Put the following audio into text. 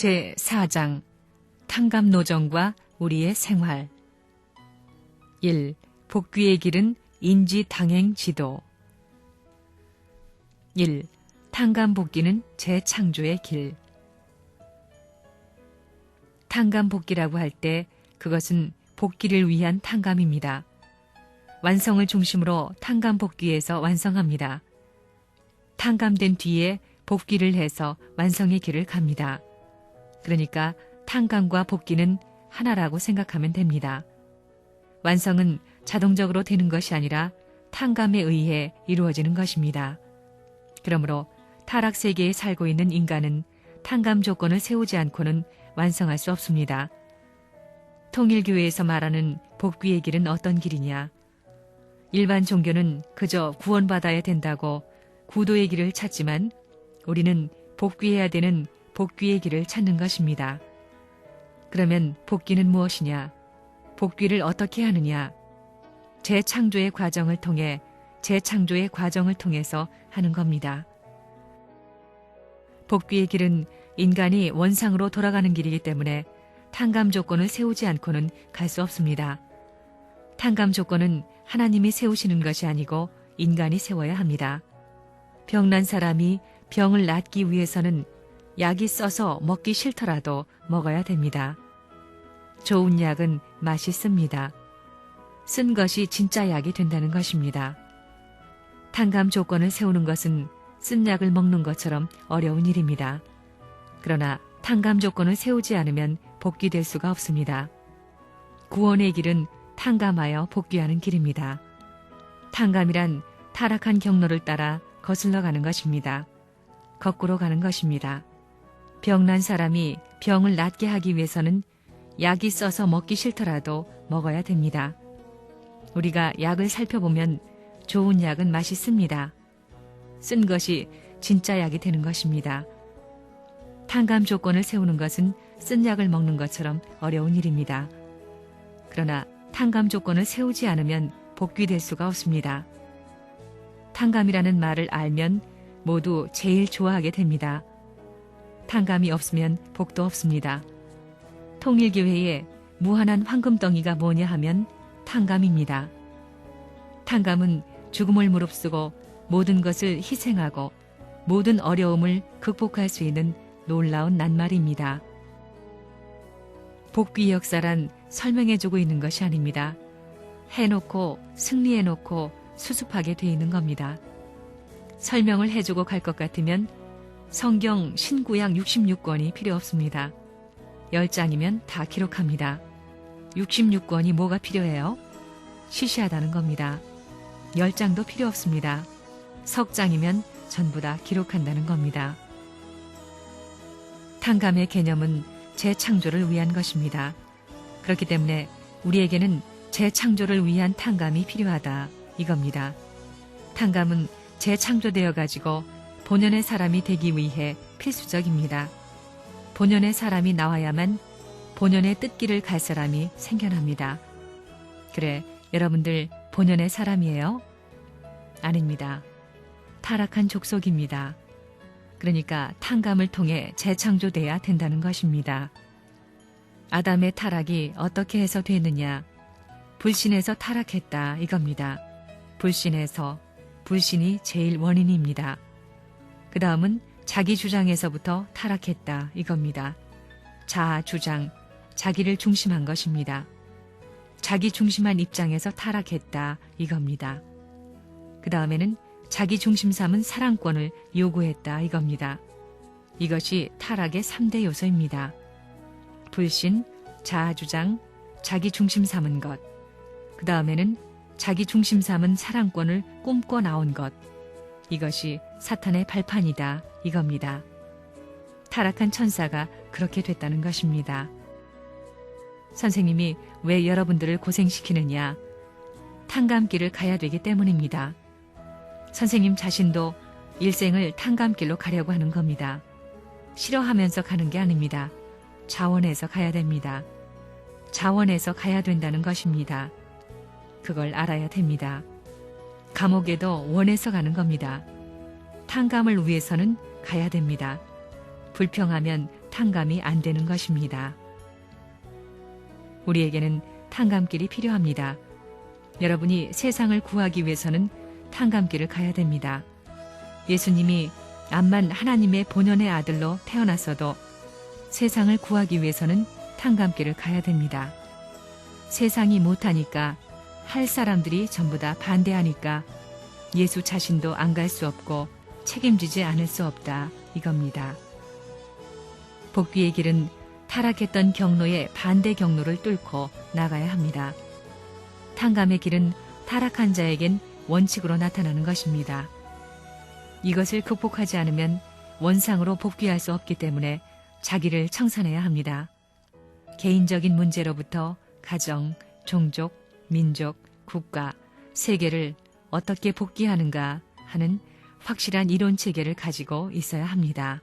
제4장 탕감노정과 우리의 생활 1. 복귀의 길은 인지당행지도 1. 탕감복귀는 재창조의 길. 탕감복귀라고 할 때 그것은 복귀를 위한 탕감입니다. 완성을 중심으로 탕감복귀에서 완성합니다. 탕감된 뒤에 복귀를 해서 완성의 길을 갑니다. 그러니까 탕감과 복귀는 하나라고 생각하면 됩니다. 완성은 자동적으로 되는 것이 아니라 탕감에 의해 이루어지는 것입니다. 그러므로 타락세계에 살고 있는 인간은 탕감 조건을 세우지 않고는 완성할 수 없습니다. 통일교회에서 말하는 복귀의 길은 어떤 길이냐? 일반 종교는 그저 구원받아야 된다고 구도의 길을 찾지만 우리는 복귀해야 되는 복귀의 길을 찾는 것입니다. 그러면 복귀는 무엇이냐? 복귀를 어떻게 하느냐? 재창조의 과정을 통해서 하는 겁니다. 복귀의 길은 인간이 원상으로 돌아가는 길이기 때문에 탕감 조건을 세우지 않고는 갈 수 없습니다. 탕감 조건은 하나님이 세우시는 것이 아니고 인간이 세워야 합니다. 병난 사람이 병을 낫기 위해서는 약이 써서 먹기 싫더라도 먹어야 됩니다. 좋은 약은 맛이 씁니다. 쓴 것이 진짜 약이 된다는 것입니다. 탕감 조건을 세우는 것은 쓴 약을 먹는 것처럼 어려운 일입니다. 그러나 탕감 조건을 세우지 않으면 복귀될 수가 없습니다. 구원의 길은 탕감하여 복귀하는 길입니다. 탕감이란 타락한 경로를 따라 거슬러 가는 것입니다. 거꾸로 가는 것입니다. 병난 사람이 병을 낫게 하기 위해서는 약이 써서 먹기 싫더라도 먹어야 됩니다. 우리가 약을 살펴보면 좋은 약은 맛있습니다. 쓴 것이 진짜 약이 되는 것입니다. 탕감 조건을 세우는 것은 쓴 약을 먹는 것처럼 어려운 일입니다. 그러나 탕감 조건을 세우지 않으면 복귀될 수가 없습니다. 탕감이라는 말을 알면 모두 제일 좋아하게 됩니다. 탕감이 없으면 복도 없습니다. 통일교회에 무한한 황금덩이가 뭐냐 하면 탕감입니다. 탕감은 죽음을 무릅쓰고 모든 것을 희생하고 모든 어려움을 극복할 수 있는 놀라운 낱말입니다. 복귀 역사란 설명해주고 있는 것이 아닙니다. 해놓고 승리해놓고 수습하게 돼 있는 겁니다. 설명을 해주고 갈 것 같으면 성경 신구약 66권이 필요 없습니다. 10장이면 다 기록합니다. 66권이 뭐가 필요해요? 시시하다는 겁니다. 10장도 필요 없습니다. 석장이면 전부 다 기록한다는 겁니다. 탕감의 개념은 재창조를 위한 것입니다. 그렇기 때문에 우리에게는 재창조를 위한 탕감이 필요하다 이겁니다. 탕감은 재창조되어 가지고 본연의 사람이 되기 위해 필수적입니다. 본연의 사람이 나와야만 본연의 뜻길을 갈 사람이 생겨납니다. 그래, 여러분들 본연의 사람이에요? 아닙니다. 타락한 족속입니다. 그러니까 탕감을 통해 재창조돼야 된다는 것입니다. 아담의 타락이 어떻게 해서 됐느냐? 불신에서 타락했다 이겁니다. 불신이 제일 원인입니다. 그 다음은 자기 주장에서부터 타락했다 이겁니다. 자아 주장, 자기를 중심한 것입니다. 자기 중심한 입장에서 타락했다 이겁니다. 그 다음에는 자기 중심 삼은 사랑권을 요구했다 이겁니다. 이것이 타락의 3대 요소입니다. 불신, 자아 주장, 자기 중심 삼은 것. 그 다음에는 자기 중심 삼은 사랑권을 꿈꿔 나온 것. 이것이 사탄의 발판이다 이겁니다. 타락한 천사가 그렇게 됐다는 것입니다. 선생님이 왜 여러분들을 고생시키느냐? 탕감길을 가야 되기 때문입니다. 선생님 자신도 일생을 탕감길로 가려고 하는 겁니다. 싫어하면서 가는 게 아닙니다. 자원해서 가야 됩니다. 자원해서 가야 된다는 것입니다. 그걸 알아야 됩니다. 감옥에도 원해서 가는 겁니다. 탕감을 위해서는 가야 됩니다. 불평하면 탕감이 안 되는 것입니다. 우리에게는 탕감길이 필요합니다. 여러분이 세상을 구하기 위해서는 탕감길을 가야 됩니다. 예수님이 암만 하나님의 본연의 아들로 태어났어도 세상을 구하기 위해서는 탕감길을 가야 됩니다. 세상이 못하니까, 할 사람들이 전부 다 반대하니까 예수 자신도 안 갈 수 없고 책임지지 않을 수 없다, 이겁니다. 복귀의 길은 타락했던 경로의 반대 경로를 뚫고 나가야 합니다. 탕감의 길은 타락한 자에겐 원칙으로 나타나는 것입니다. 이것을 극복하지 않으면 원상으로 복귀할 수 없기 때문에 자기를 청산해야 합니다. 개인적인 문제로부터 가정, 종족, 민족, 국가, 세계를 어떻게 복귀하는가 하는 확실한 이론 체계를 가지고 있어야 합니다.